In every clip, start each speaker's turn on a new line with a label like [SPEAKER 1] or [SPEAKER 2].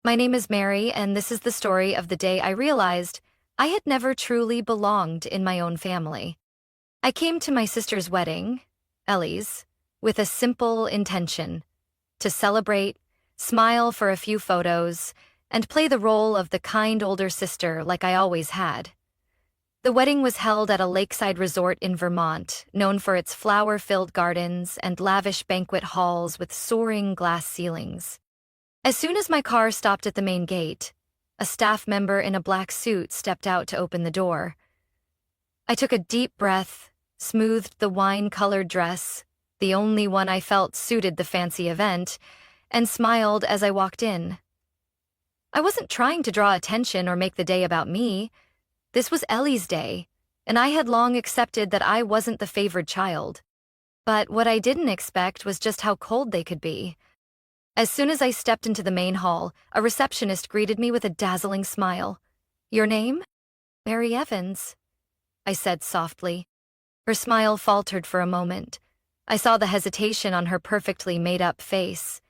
[SPEAKER 1] My name is Mary, and this is the story of the day I realized I had never truly belonged in my own family. I came to my sister's wedding, Ellie's, with a simple intention: to celebrate, smile for a few photos, and play the role of the kind older sister like I always had. The wedding was held at a lakeside resort in Vermont, known for its flower-filled gardens and lavish banquet halls with soaring glass ceilings. As soon as my car stopped at the main gate, a staff member in a black suit stepped out to open the door. I took a deep breath, smoothed the wine-colored dress, the only one I felt suited the fancy event, and smiled as I walked in. I wasn't trying to draw attention or make the day about me. This was Ellie's day, and I had long accepted that I wasn't the favored child. But what I didn't expect was just how cold they could be. As soon as I stepped into the main hall, a receptionist greeted me with a dazzling smile. "Your name?" "Mary Evans," I said softly. Her smile faltered for a moment. I saw the hesitation on her perfectly made-up face.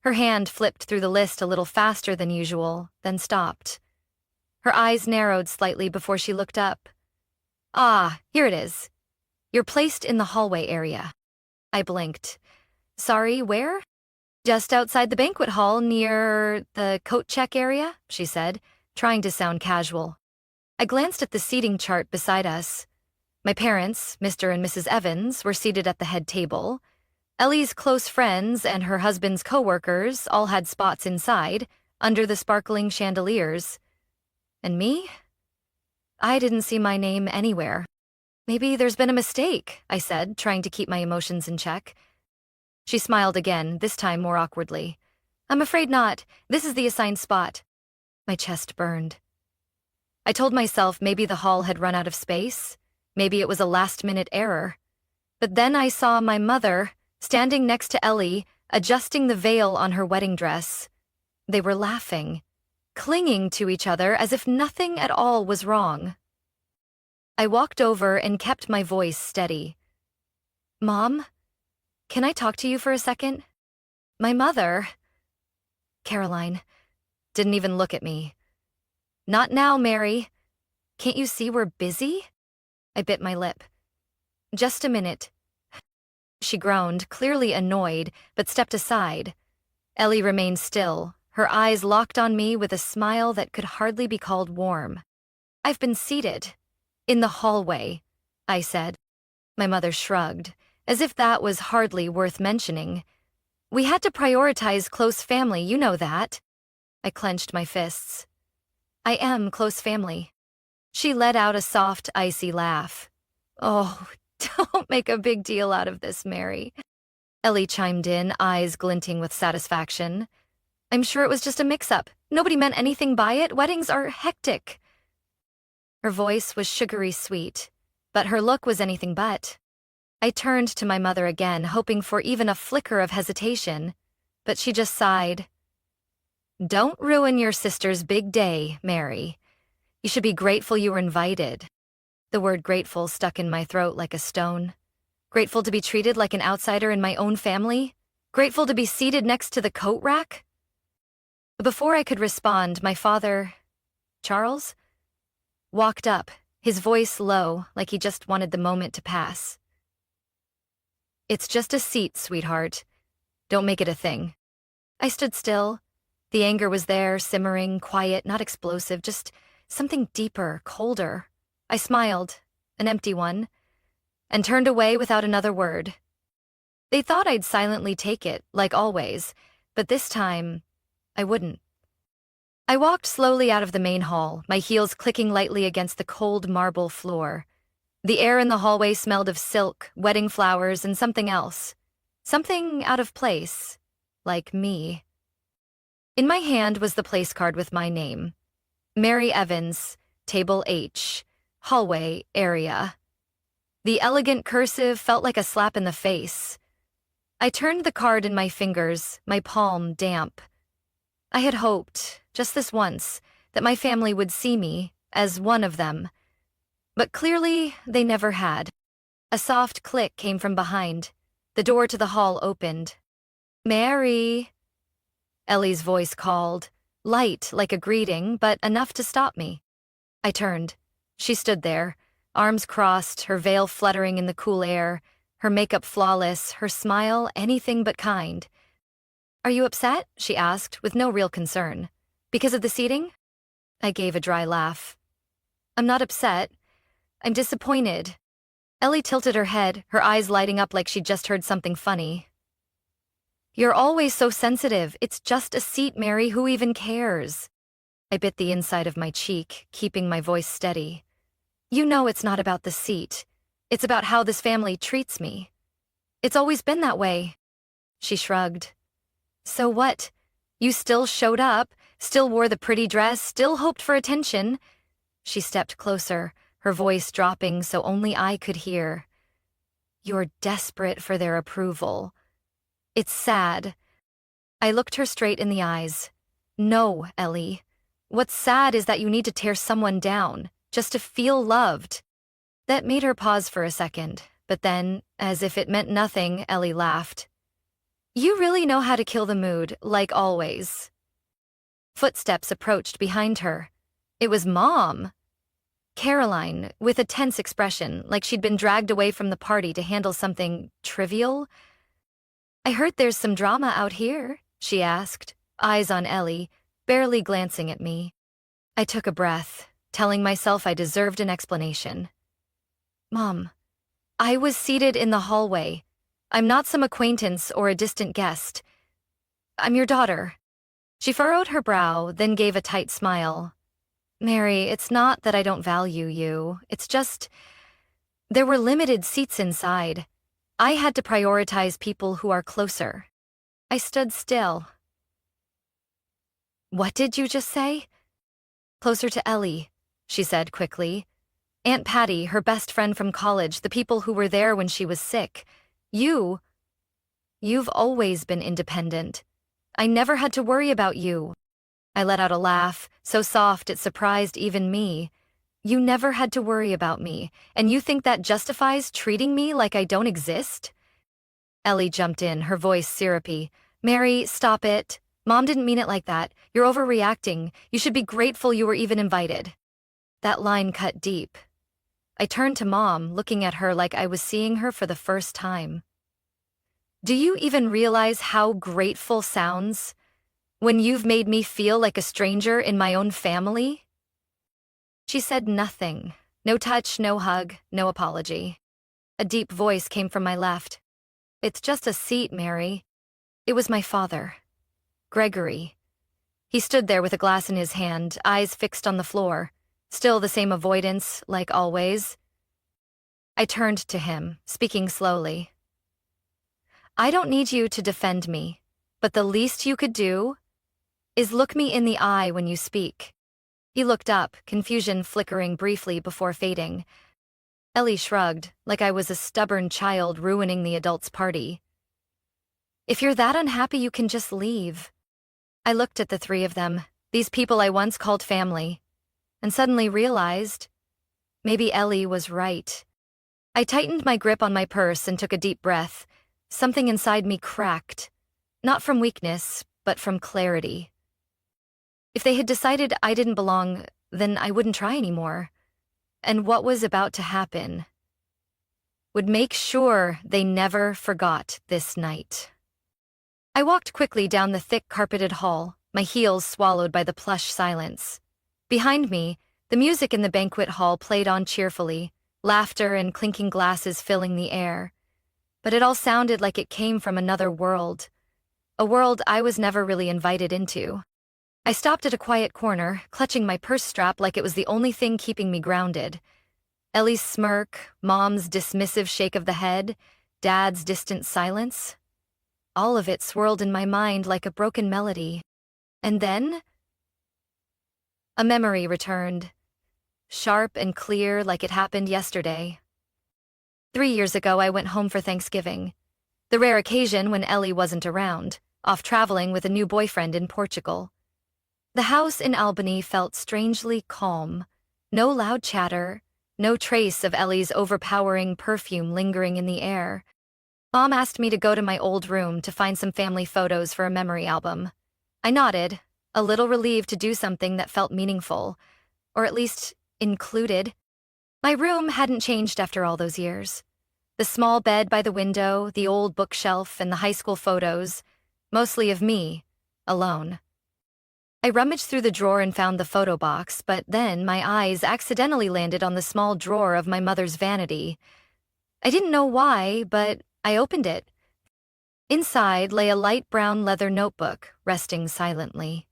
[SPEAKER 1] Her hand flipped through the list a little faster than usual, then stopped. Her eyes narrowed slightly before she looked up. "Ah, here it is. You're placed in the hallway area." I blinked. "Sorry, where?" "Just outside the banquet hall near the coat check area," she said, trying to sound casual. I glanced at the seating chart beside us. My parents, Mr. and Mrs. Evans, were seated at the head table. Ellie's close friends and her husband's co-workers all had spots inside, under the sparkling chandeliers. And me? I didn't see my name anywhere. "Maybe there's been a mistake," I said, trying to keep my emotions in check. She smiled again, this time more awkwardly. "I'm afraid not. This is the assigned spot." My chest burned. I told myself maybe the hall had run out of space. Maybe it was a last-minute error. But then I saw my mother, standing next to Ellie, adjusting the veil on her wedding dress. They were laughing, clinging to each other as if nothing at all was wrong. I walked over and kept my voice steady. "Mom, can I talk to you for a second?" My mother, Caroline, didn't even look at me. "Not now, Mary. Can't you see we're busy?" I bit my lip. "Just a minute." She groaned, clearly annoyed, but stepped aside. Ellie remained still, her eyes locked on me with a smile that could hardly be called warm. "I've been seated. In the hallway," I said. My mother shrugged, as if that was hardly worth mentioning. "We had to prioritize close family, you know that." I clenched my fists. "I am close family." She let out a soft, icy laugh. "Oh, don't make a big deal out of this, Mary." Ellie chimed in, eyes glinting with satisfaction. "I'm sure it was just a mix-up. Nobody meant anything by it. Weddings are hectic." Her voice was sugary sweet, but her look was anything but. I turned to my mother again, hoping for even a flicker of hesitation, but she just sighed. "Don't ruin your sister's big day, Mary. You should be grateful you were invited." The word grateful stuck in my throat like a stone. Grateful to be treated like an outsider in my own family? Grateful to be seated next to the coat rack? Before I could respond, my father, Charles, walked up, his voice low, like he just wanted the moment to pass. "It's just a seat, sweetheart. Don't make it a thing." I stood still. The anger was there, simmering, quiet, not explosive, just something deeper, colder. I smiled, an empty one, and turned away without another word. They thought I'd silently take it, like always, but this time, I wouldn't. I walked slowly out of the main hall, my heels clicking lightly against the cold marble floor. The air in the hallway smelled of silk, wedding flowers, and something else. Something out of place, like me. In my hand was the place card with my name. Mary Evans, Table H, Hallway Area. The elegant cursive felt like a slap in the face. I turned the card in my fingers, my palm damp. I had hoped, just this once, that my family would see me as one of them. But clearly, they never had. A soft click came from behind. The door to the hall opened. "Mary," Ellie's voice called. light like a greeting, but enough to stop me. I turned. She stood there, arms crossed, her veil fluttering in the cool air, her makeup flawless, her smile anything but kind. "Are you upset?" she asked, with no real concern. "Because of the seating?" I gave a dry laugh. "I'm not upset. I'm disappointed." Ellie tilted her head, her eyes lighting up like she'd just heard something funny. "You're always so sensitive. It's just a seat, Mary. Who even cares?" I bit the inside of my cheek, keeping my voice steady. "You know it's not about the seat. It's about how this family treats me. It's always been that way." She shrugged. "So what? You still showed up, still wore the pretty dress, still hoped for attention." She stepped closer, her voice dropping so only I could hear. "You're desperate for their approval. It's sad." I looked her straight in the eyes. "No, Ellie. What's sad is that you need to tear someone down, just to feel loved." That made her pause for a second, but then, as if it meant nothing, Ellie laughed. "You really know how to kill the mood, like always." Footsteps approached behind her. It was Mom. Caroline, with a tense expression, like she'd been dragged away from the party to handle something trivial. "I heard there's some drama out here," she asked, eyes on Ellie, barely glancing at me. I took a breath, telling myself I deserved an explanation. "Mom, I was seated in the hallway. I'm not some acquaintance or a distant guest. I'm your daughter." She furrowed her brow, then gave a tight smile. "Mary, it's not that I don't value you. It's just, there were limited seats inside. I had to prioritize people who are closer." I stood still. "What did you just say?" "Closer to Ellie," she said quickly. "Aunt Patty, her best friend from college, the people who were there when she was sick. You've always been independent. I never had to worry about you." I let out a laugh, so soft it surprised even me. "You never had to worry about me, and you think that justifies treating me like I don't exist?" Ellie jumped in, her voice syrupy. "Mary, stop it. Mom didn't mean it like that. You're overreacting. You should be grateful you were even invited." That line cut deep. I turned to Mom, looking at her like I was seeing her for the first time. "Do you even realize how grateful sounds when you've made me feel like a stranger in my own family?" She said nothing. No touch, no hug, no apology. A deep voice came from my left. "It's just a seat, Mary." It was my father, Gregory. He stood there with a glass in his hand, eyes fixed on the floor. Still the same avoidance, like always. I turned to him, speaking slowly. "I don't need you to defend me, but the least you could do is look me in the eye when you speak." He looked up, confusion flickering briefly before fading. Ellie shrugged, like I was a stubborn child ruining the adults' party. "If you're that unhappy, you can just leave." I looked at the three of them, these people I once called family, and suddenly realized maybe Ellie was right. I tightened my grip on my purse and took a deep breath. Something inside me cracked, not from weakness, but from clarity. If they had decided I didn't belong, then I wouldn't try anymore. And what was about to happen would make sure they never forgot this night. I walked quickly down the thick carpeted hall, my heels swallowed by the plush silence. Behind me, the music in the banquet hall played on cheerfully, laughter and clinking glasses filling the air. But it all sounded like it came from another world, a world I was never really invited into. I stopped at a quiet corner, clutching my purse strap like it was the only thing keeping me grounded. Ellie's smirk, Mom's dismissive shake of the head, Dad's distant silence. All of it swirled in my mind like a broken melody. And then a memory returned, sharp and clear like it happened yesterday. 3 years ago, I went home for Thanksgiving, the rare occasion when Ellie wasn't around, off traveling with a new boyfriend in Portugal. The house in Albany felt strangely calm. No loud chatter, no trace of Ellie's overpowering perfume lingering in the air. Mom asked me to go to my old room to find some family photos for a memory album. I nodded, a little relieved to do something that felt meaningful, or at least included. My room hadn't changed after all those years. The small bed by the window, the old bookshelf, and the high school photos, mostly of me, alone. I rummaged through the drawer and found the photo box, but then my eyes accidentally landed on the small drawer of my mother's vanity. I didn't know why, but I opened it. Inside lay a light brown leather notebook, resting silently.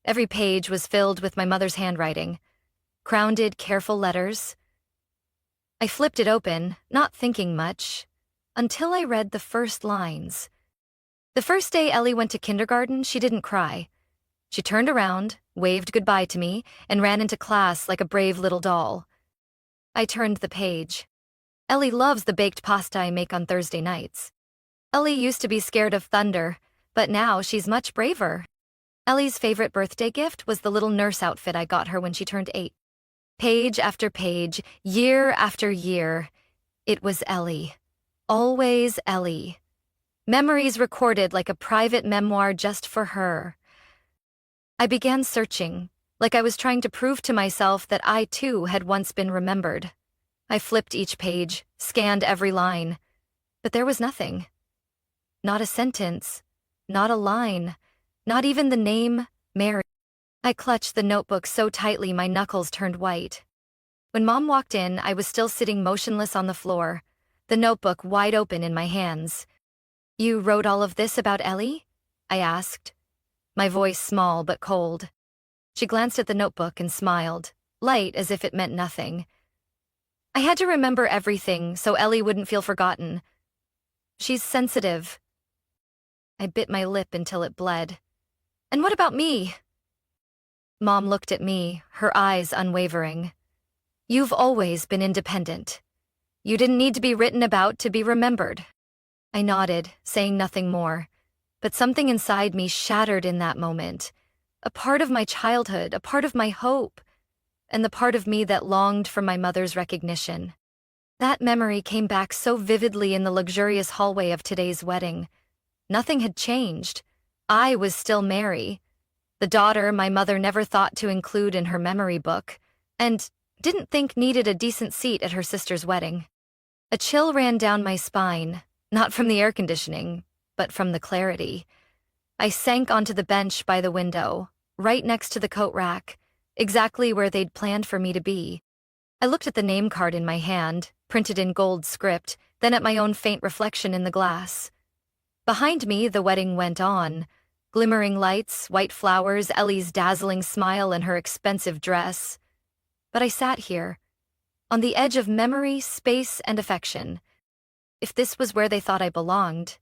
[SPEAKER 1] Every page was filled with my mother's handwriting, crowned, careful letters. I flipped it open, not thinking much, until I read the first lines. The first day Ellie went to kindergarten, she didn't cry. She turned around, waved goodbye to me, and ran into class like a brave little doll. I turned the page. Ellie loves the baked pasta I make on Thursday nights. Ellie used to be scared of thunder, but now she's much braver. Ellie's favorite birthday gift was the little nurse outfit I got her when she turned 8. Page after page, year after year, it was Ellie. Always Ellie. Memories recorded like a private memoir just for her. I began searching, like I was trying to prove to myself that I too had once been remembered. I flipped each page, scanned every line, but there was nothing. Not a sentence, not a line, not even the name, Mary. I clutched the notebook so tightly my knuckles turned white. When Mom walked in, I was still sitting motionless on the floor, the notebook wide open in my hands. "You wrote all of this about Ellie?" I asked, my voice small but cold. She glanced at the notebook and smiled, light as if it meant nothing. I had to remember everything so Ellie wouldn't feel forgotten. She's sensitive. I bit my lip until it bled. "And what about me?" Mom looked at me, her eyes unwavering. "You've always been independent. You didn't need to be written about to be remembered." I nodded, saying nothing more, but something inside me shattered in that moment. A part of my childhood, a part of my hope, and the part of me that longed for my mother's recognition. That memory came back so vividly in the luxurious hallway of today's wedding. Nothing had changed. I was still Mary, the daughter my mother never thought to include in her memory book, and didn't think needed a decent seat at her sister's wedding. A chill ran down my spine, not from the air conditioning, but from the clarity. I sank onto the bench by the window, right next to the coat rack, exactly where they'd planned for me to be. I looked at the name card in my hand, printed in gold script, then at my own faint reflection in the glass. Behind me, the wedding went on. Glimmering lights, white flowers, Ellie's dazzling smile, and her expensive dress. But I sat here, on the edge of memory, space, and affection. If this was where they thought I belonged,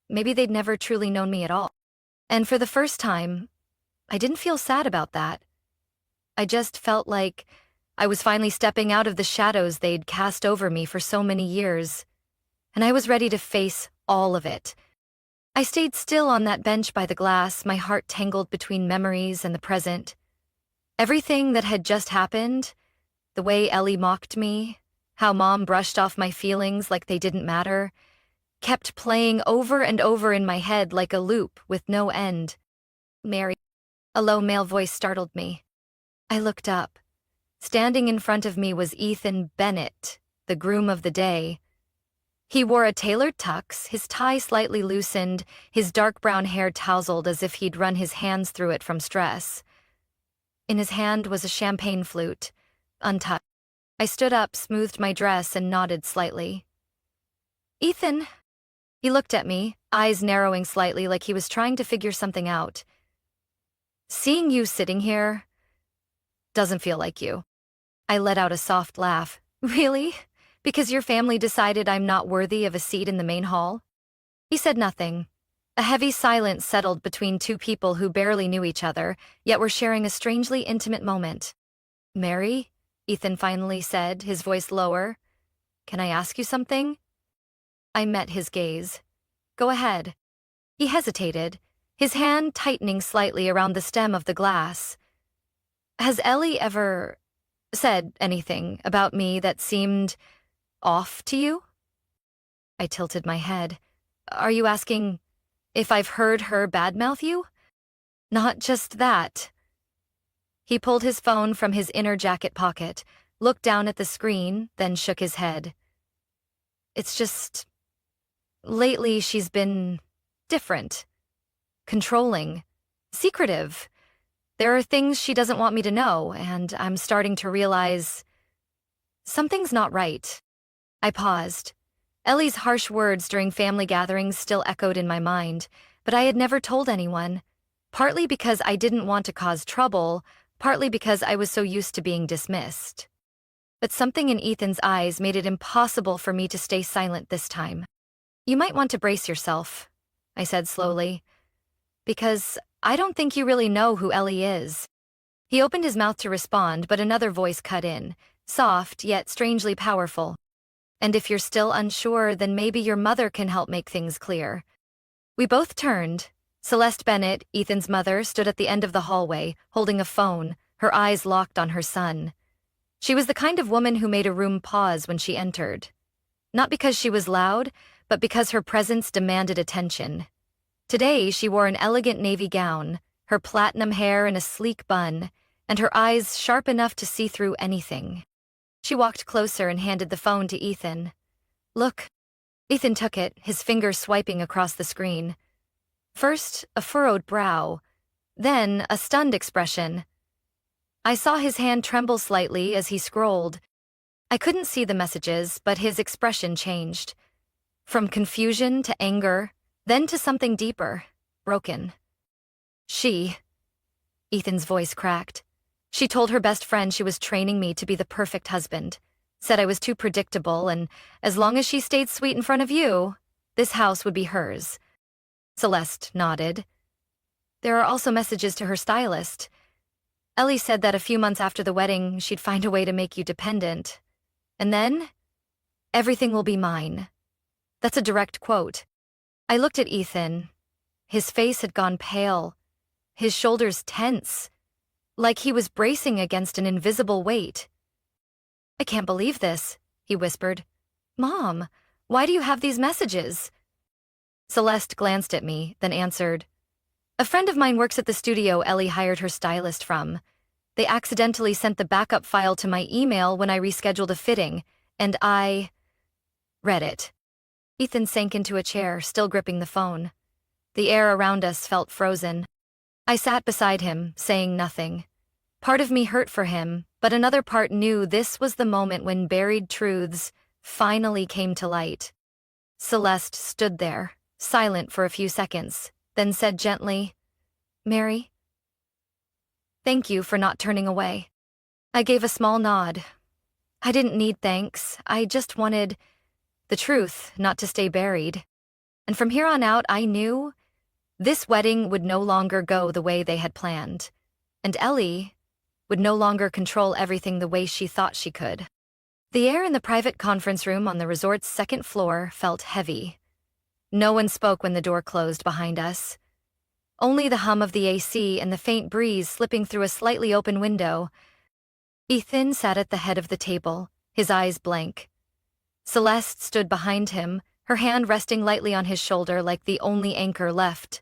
[SPEAKER 1] maybe they'd never truly known me at all. And for the first time, I didn't feel sad about that. I just felt like I was finally stepping out of the shadows they'd cast over me for so many years, and I was ready to face all of it. I stayed still on that bench by the glass, my heart tangled between memories and the present. Everything that had just happened, the way Ellie mocked me, how Mom brushed off my feelings like they didn't matter, kept playing over and over in my head like a loop with no end. "Mary," a low male voice startled me. I looked up. Standing in front of me was Ethan Bennett, the groom of the day. He wore a tailored tux, his tie slightly loosened, his dark brown hair tousled as if he'd run his hands through it from stress. In his hand was a champagne flute, untouched. I stood up, smoothed my dress, and nodded slightly. "Ethan." He looked at me, eyes narrowing slightly like he was trying to figure something out. "Seeing you sitting here doesn't feel like you." I let out a soft laugh. "Really? Because your family decided I'm not worthy of a seat in the main hall?" He said nothing. A heavy silence settled between two people who barely knew each other, yet were sharing a strangely intimate moment. "Mary," Ethan finally said, his voice lower, "can I ask you something?" I met his gaze. "Go ahead." He hesitated, his hand tightening slightly around the stem of the glass. "Has Ellie ever said anything about me that seemed off to you?" I tilted my head. "Are you asking if I've heard her badmouth you?" Not just that. He pulled his phone from his inner jacket pocket, looked down at the screen, then shook his head. It's just, lately she's been different, controlling, secretive. There are things she doesn't want me to know, and I'm starting to realize something's not right. I paused. Ellie's harsh words during family gatherings still echoed in my mind, but I had never told anyone, partly because I didn't want to cause trouble, partly because I was so used to being dismissed. But something in Ethan's eyes made it impossible for me to stay silent this time. You might want to brace yourself, I said slowly, because I don't think you really know who Ellie is. He opened his mouth to respond, but another voice cut in, soft yet strangely powerful. And if you're still unsure, then maybe your mother can help make things clear. We both turned. Celeste Bennett, Ethan's mother, stood at the end of the hallway, holding a phone, her eyes locked on her son. She was the kind of woman who made a room pause when she entered. Not because she was loud, but because her presence demanded attention. Today, she wore an elegant navy gown, her platinum hair in a sleek bun, and her eyes sharp enough to see through anything. She walked closer and handed the phone to Ethan. Look. Ethan took it, his finger swiping across the screen. First, a furrowed brow, then a stunned expression. I saw his hand tremble slightly as he scrolled. I couldn't see the messages, but his expression changed. From confusion to anger, then to something deeper, broken. Ethan's voice cracked. She told her best friend she was training me to be the perfect husband, said I was too predictable, and as long as she stayed sweet in front of you, this house would be hers. Celeste nodded. There are also messages to her stylist. Ellie said that a few months after the wedding, she'd find a way to make you dependent. And then, everything will be mine. That's a direct quote. I looked at Ethan. His face had gone pale, his shoulders tense, like he was bracing against an invisible weight. I can't believe this, he whispered. Mom, why do you have these messages? Celeste glanced at me, then answered. A friend of mine works at the studio Ellie hired her stylist from. They accidentally sent the backup file to my email when I rescheduled a fitting, and I read it. Ethan sank into a chair, still gripping the phone. The air around us felt frozen. I sat beside him, saying nothing. Part of me hurt for him, but another part knew this was the moment when buried truths finally came to light. Celeste stood there, silent for a few seconds, then said gently, Mary, thank you for not turning away. I gave a small nod. I didn't need thanks, I just wanted the truth not to stay buried. And from here on out, I knew this wedding would no longer go the way they had planned, and Ellie would no longer control everything the way she thought she could. The air in the private conference room on the resort's second floor felt heavy. No one spoke when the door closed behind us. Only the hum of the AC and the faint breeze slipping through a slightly open window. Ethan sat at the head of the table, his eyes blank. Celeste stood behind him, her hand resting lightly on his shoulder like the only anchor left.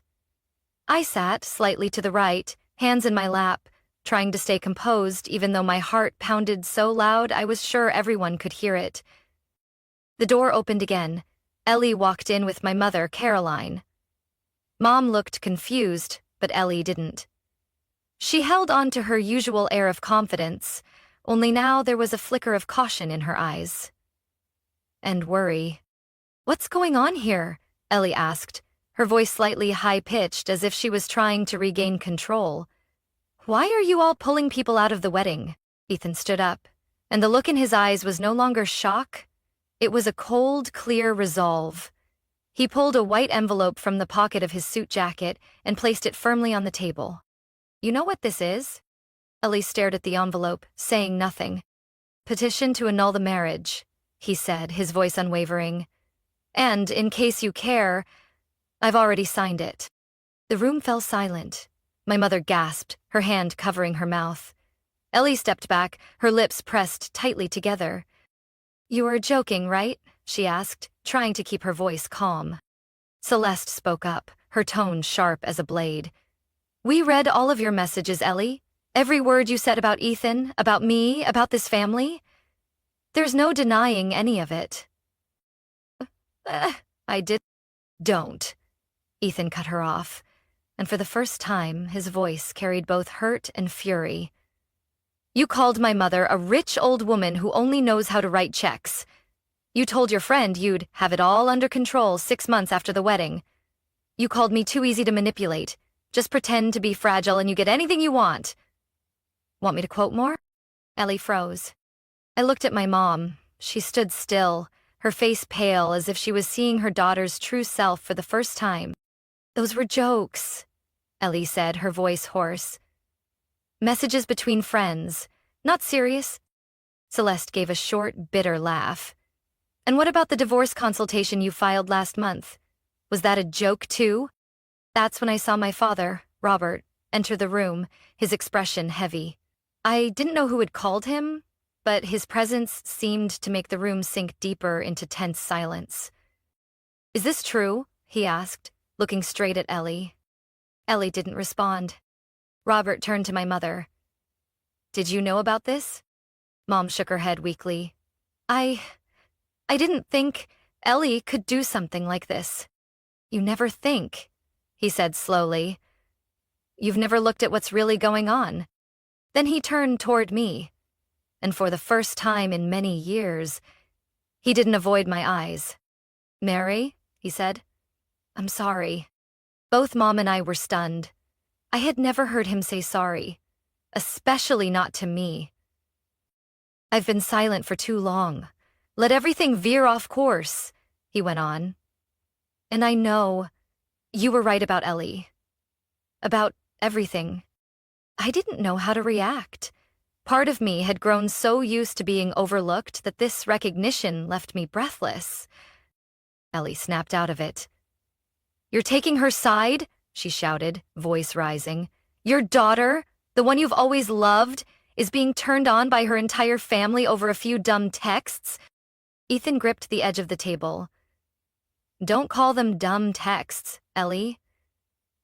[SPEAKER 1] I sat slightly to the right, hands in my lap, trying to stay composed even though my heart pounded so loud I was sure everyone could hear it. The door opened again. Ellie walked in with my mother, Caroline. Mom looked confused, but Ellie didn't. She held on to her usual air of confidence, only now there was a flicker of caution in her eyes. And worry. What's going on here? Ellie asked, her voice slightly high-pitched as if she was trying to regain control. Why are you all pulling people out of the wedding? Ethan stood up, and the look in his eyes was no longer shock. It was a cold, clear resolve. He pulled a white envelope from the pocket of his suit jacket and placed it firmly on the table. You know what this is? Ellie stared at the envelope, saying nothing. Petition to annul the marriage, he said, his voice unwavering. And, in case you care, I've already signed it. The room fell silent. My mother gasped, her hand covering her mouth. Ellie stepped back, her lips pressed tightly together. You were joking, right? She asked, trying to keep her voice calm. Celeste spoke up, her tone sharp as a blade. We read all of your messages, Ellie. Every word you said about Ethan, about me, about this family. There's no denying any of it. I did. Don't. Ethan cut her off, and for the first time, his voice carried both hurt and fury. You called my mother a rich old woman who only knows how to write checks. You told your friend you'd have it all under control 6 months after the wedding. You called me too easy to manipulate. Just pretend to be fragile and you get anything you want. Want me to quote more? Ellie froze. I looked at my mom. She stood still, her face pale as if she was seeing her daughter's true self for the first time. Those were jokes, Ellie said, her voice hoarse. Messages between friends, not serious. Celeste gave a short, bitter laugh. And what about the divorce consultation you filed last month? Was that a joke too? That's when I saw my father, Robert, enter the room, his expression heavy. I didn't know who had called him, but his presence seemed to make the room sink deeper into tense silence. Is this true? He asked, looking straight at Ellie. Ellie didn't respond. Robert turned to my mother. Did you know about this? Mom shook her head weakly. I didn't think Ellie could do something like this. You never think, he said slowly. You've never looked at what's really going on. Then he turned toward me, and for the first time in many years, he didn't avoid my eyes. Mary, he said, I'm sorry. Both Mom and I were stunned. I had never heard him say sorry, especially not to me. I've been silent for too long. Let everything veer off course, he went on. And I know you were right about Ellie. About everything. I didn't know how to react. Part of me had grown so used to being overlooked that this recognition left me breathless. Ellie snapped out of it. You're taking her side? She shouted, voice rising. Your daughter, the one you've always loved, is being turned on by her entire family over a few dumb texts? Ethan gripped the edge of the table. Don't call them dumb texts, Ellie.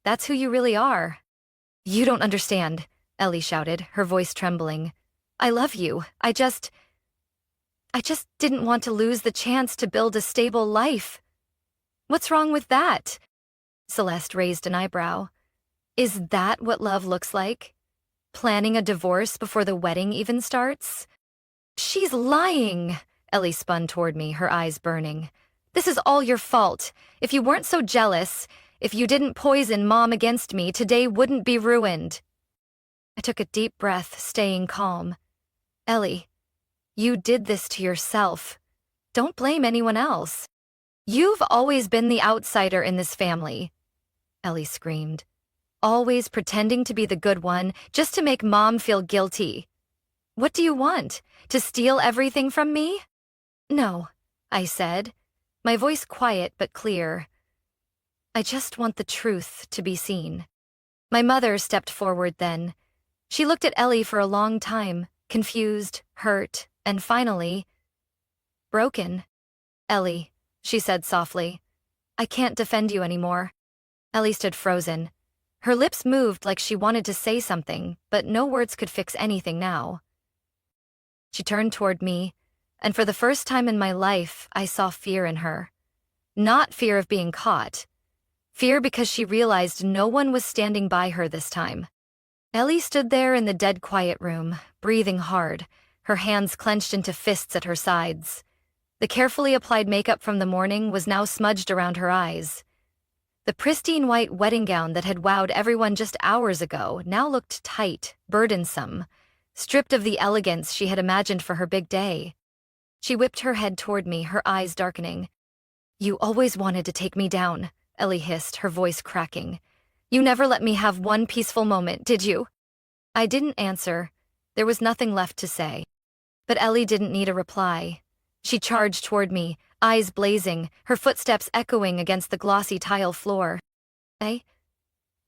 [SPEAKER 1] That's who you really are. You don't understand, Ellie shouted, her voice trembling. I love you. I just didn't want to lose the chance to build a stable life. What's wrong with that? Celeste raised an eyebrow. Is that what love looks like? Planning a divorce before the wedding even starts? She's lying, Ellie spun toward me, her eyes burning. This is all your fault. If you weren't so jealous, if you didn't poison Mom against me, today wouldn't be ruined. I took a deep breath, staying calm. Ellie, you did this to yourself. Don't blame anyone else. You've always been the outsider in this family, Ellie screamed. Always pretending to be the good one, just to make Mom feel guilty. What do you want? To steal everything from me? No, I said, my voice quiet but clear. I just want the truth to be seen. My mother stepped forward then. She looked at Ellie for a long time, confused, hurt, and finally, broken. Ellie, she said softly, I can't defend you anymore. Ellie stood frozen. Her lips moved like she wanted to say something, but no words could fix anything now. She turned toward me, and for the first time in my life, I saw fear in her. Not fear of being caught. Fear because she realized no one was standing by her this time. Ellie stood there in the dead quiet room, breathing hard, her hands clenched into fists at her sides. The carefully applied makeup from the morning was now smudged around her eyes. The pristine white wedding gown that had wowed everyone just hours ago now looked tight, burdensome, stripped of the elegance she had imagined for her big day. She whipped her head toward me, her eyes darkening. You always wanted to take me down, Ellie hissed, her voice cracking. You never let me have one peaceful moment, did you? I didn't answer. There was nothing left to say. But Ellie didn't need a reply. She charged toward me, eyes blazing, her footsteps echoing against the glossy tile floor. I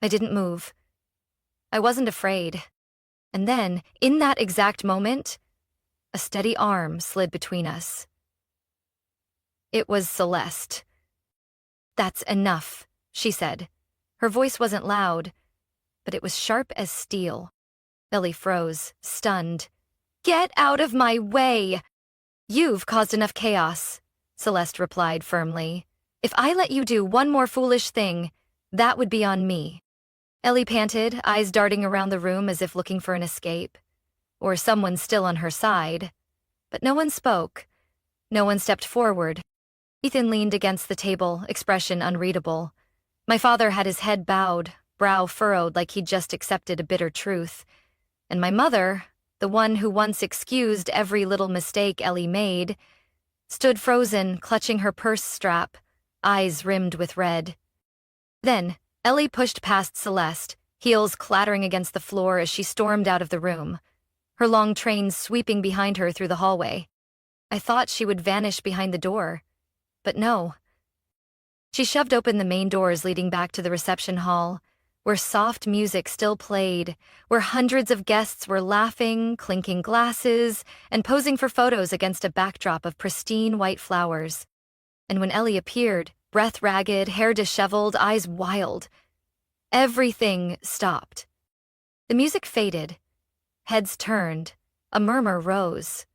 [SPEAKER 1] didn't move. I wasn't afraid. And then, in that exact moment, a steady arm slid between us. It was Celeste. That's enough, she said. Her voice wasn't loud, but it was sharp as steel. Ellie froze, stunned. "Get out of my way!" "You've caused enough chaos," Celeste replied firmly. "If I let you do one more foolish thing, that would be on me." Ellie panted, eyes darting around the room as if looking for an escape, or someone still on her side. But no one spoke. No one stepped forward. Ethan leaned against the table, expression unreadable. My father had his head bowed, brow furrowed like he'd just accepted a bitter truth. And my mother, the one who once excused every little mistake Ellie made, stood frozen, clutching her purse strap, eyes rimmed with red. Then, Ellie pushed past Celeste, heels clattering against the floor as she stormed out of the room, her long train sweeping behind her through the hallway. I thought she would vanish behind the door, but no. She shoved open the main doors leading back to the reception hall, where soft music still played, where hundreds of guests were laughing, clinking glasses, and posing for photos against a backdrop of pristine white flowers. And when Ellie appeared, breath ragged, hair disheveled, eyes wild, everything stopped. The music faded. Heads turned. A murmur rose.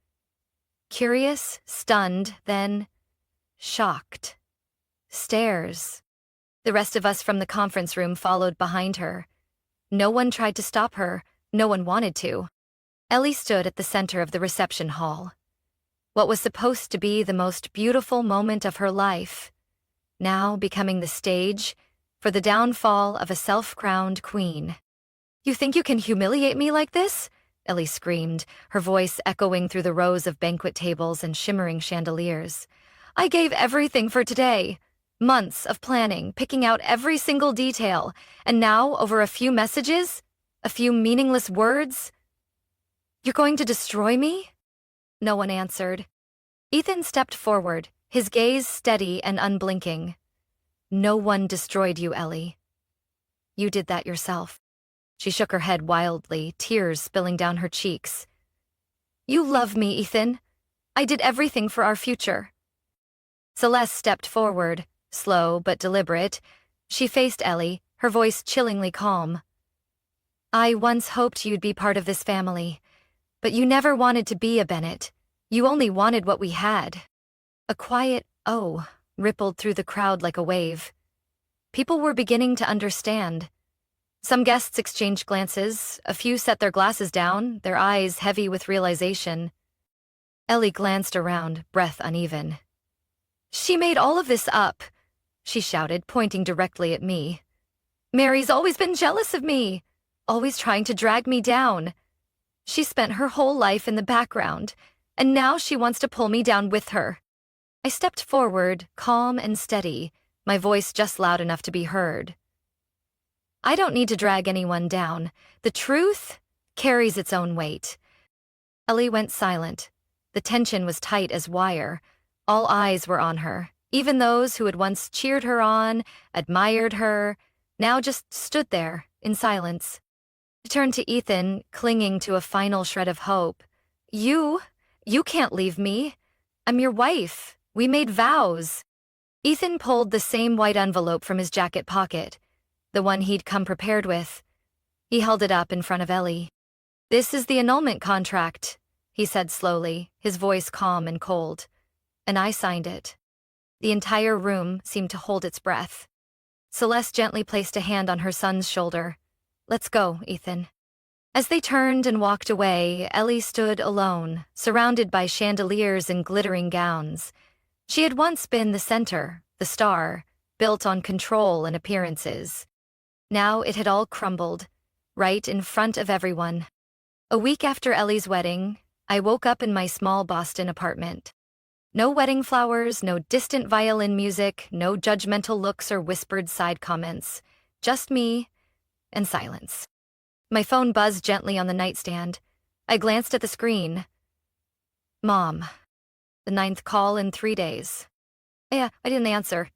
[SPEAKER 1] Curious, stunned, then shocked. Stares. The rest of us from the conference room followed behind her. No one tried to stop her. No one wanted to. Ellie stood at the center of the reception hall. What was supposed to be the most beautiful moment of her life, now becoming the stage for the downfall of a self-crowned queen. "You think you can humiliate me like this?" Ellie screamed, her voice echoing through the rows of banquet tables and shimmering chandeliers. "I gave everything for today. Months of planning, picking out every single detail, and now, over a few messages, a few meaningless words, you're going to destroy me?" No one answered. Ethan stepped forward, his gaze steady and unblinking. "No one destroyed you, Ellie. You did that yourself." She shook her head wildly, tears spilling down her cheeks. "You love me, Ethan. I did everything for our future." Celeste stepped forward, slow but deliberate. She faced Ellie, her voice chillingly calm. "I once hoped you'd be part of this family, but you never wanted to be a Bennett. You only wanted what we had." A quiet "oh" rippled through the crowd like a wave. People were beginning to understand. Some guests exchanged glances, a few set their glasses down, their eyes heavy with realization. Ellie glanced around, breath uneven. "She made all of this up," she shouted, pointing directly at me. "Mary's always been jealous of me, always trying to drag me down. She spent her whole life in the background, and now she wants to pull me down with her." I stepped forward, calm and steady, my voice just loud enough to be heard. "I don't need to drag anyone down. The truth carries its own weight." Ellie went silent. The tension was tight as wire. All eyes were on her, even those who had once cheered her on, admired her, now just stood there, in silence. I turned to Ethan, clinging to a final shred of hope. You can't leave me. I'm your wife. We made vows." Ethan pulled the same white envelope from his jacket pocket, the one he'd come prepared with. He held it up in front of Ellie. "This is the annulment contract," he said slowly, his voice calm and cold. And I signed it. The entire room seemed to hold its breath. Celeste gently placed a hand on her son's shoulder. "Let's go, Ethan." As they turned and walked away, Ellie stood alone, surrounded by chandeliers and glittering gowns. She had once been the center, the star, built on control and appearances. Now it had all crumbled, right in front of everyone. A week after Ellie's wedding, I woke up in my small Boston apartment. No wedding flowers, no distant violin music, no judgmental looks or whispered side comments. Just me and silence. My phone buzzed gently on the nightstand. I glanced at the screen. Mom. The 9th call in 3 days. I didn't answer.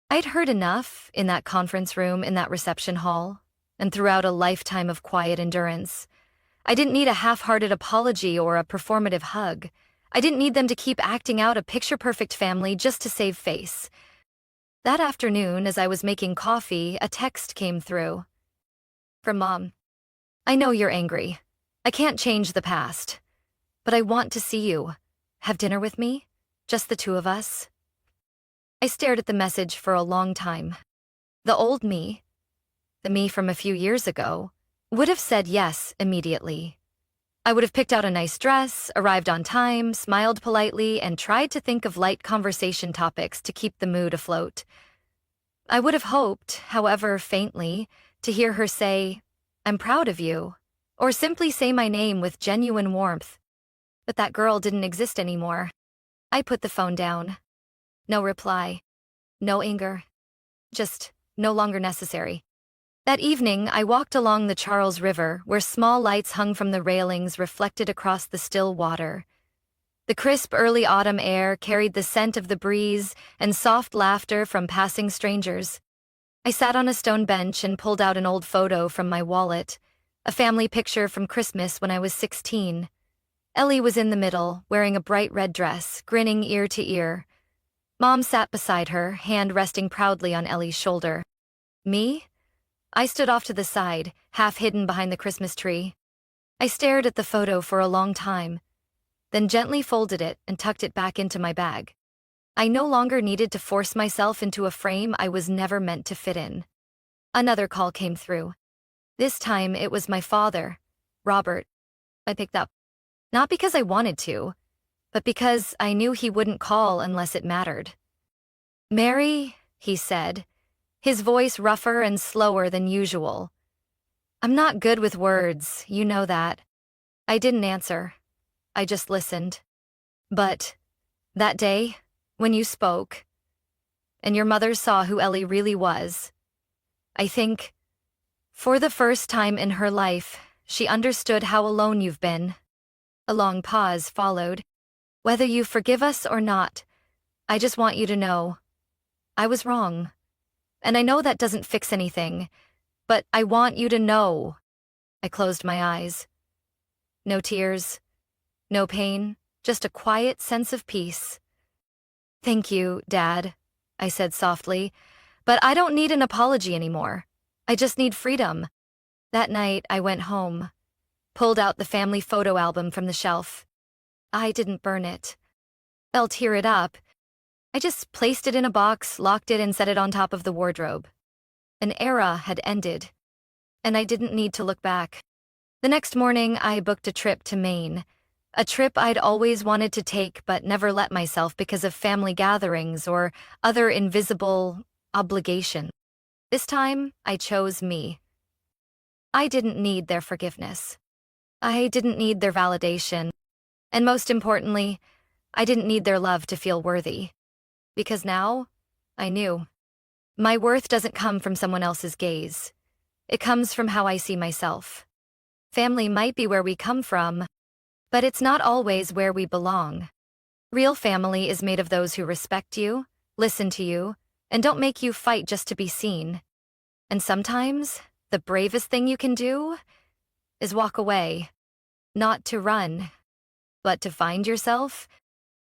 [SPEAKER 1] I'd heard enough in that conference room, in that reception hall, and throughout a lifetime of quiet endurance. I didn't need a half-hearted apology or a performative hug. I didn't need them to keep acting out a picture-perfect family just to save face. That afternoon, as I was making coffee, a text came through. From Mom. I know you're angry. I can't change the past. But I want to see you. Have dinner with me? Just the two of us? I stared at the message for a long time. The old me, the me from a few years ago, would have said yes immediately. I would have picked out a nice dress, arrived on time, smiled politely, and tried to think of light conversation topics to keep the mood afloat. I would have hoped, however faintly, to hear her say, "I'm proud of you," or simply say my name with genuine warmth. But that girl didn't exist anymore. I put the phone down. No reply. No anger. Just no longer necessary. That evening, I walked along the Charles River, where small lights hung from the railings reflected across the still water. The crisp early autumn air carried the scent of the breeze and soft laughter from passing strangers. I sat on a stone bench and pulled out an old photo from my wallet, a family picture from Christmas when I was 16. Ellie was in the middle, wearing a bright red dress, grinning ear to ear. Mom sat beside her, hand resting proudly on Ellie's shoulder. Me? I stood off to the side, half hidden behind the Christmas tree. I stared at the photo for a long time, then gently folded it and tucked it back into my bag. I no longer needed to force myself into a frame I was never meant to fit in. Another call came through. This time it was my father, Robert. I picked up. Not because I wanted to, but because I knew he wouldn't call unless it mattered. "Mary," he said, his voice rougher and slower than usual. "I'm not good with words, you know that." I didn't answer. I just listened. "But that day, when you spoke, and your mother saw who Ellie really was, I think, for the first time in her life, she understood how alone you've been." A long pause followed. "Whether you forgive us or not, I just want you to know, I was wrong. And I know that doesn't fix anything, but I want you to know." I closed my eyes. No tears, no pain, just a quiet sense of peace. "Thank you, Dad," I said softly, "but I don't need an apology anymore. I just need freedom." That night, I went home, pulled out the family photo album from the shelf. I didn't burn it. I'll tear it up. I just placed it in a box, locked it, and set it on top of the wardrobe. An era had ended, and I didn't need to look back. The next morning, I booked a trip to Maine, a trip I'd always wanted to take but never let myself because of family gatherings or other invisible obligations. This time, I chose me. I didn't need their forgiveness. I didn't need their validation. And most importantly, I didn't need their love to feel worthy. Because now, I knew. My worth doesn't come from someone else's gaze. It comes from how I see myself. Family might be where we come from, but it's not always where we belong. Real family is made of those who respect you, listen to you, and don't make you fight just to be seen. And sometimes, the bravest thing you can do is walk away. Not to run, but to find yourself.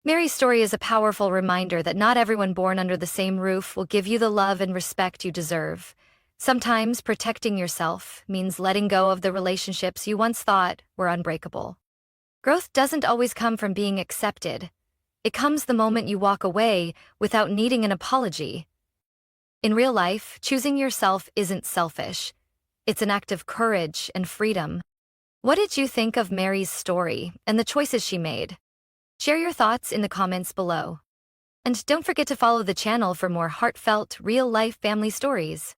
[SPEAKER 1] Mary's story is a powerful reminder that not everyone born under the same roof will give you the love and respect you deserve. Sometimes protecting yourself means letting go of the relationships you once thought were unbreakable. Growth doesn't always come from being accepted. It comes the moment you walk away without needing an apology. In real life, choosing yourself isn't selfish. It's an act of courage and freedom. What did you think of Mary's story and the choices she made? Share your thoughts in the comments below. And don't forget to follow the channel for more heartfelt, real-life family stories.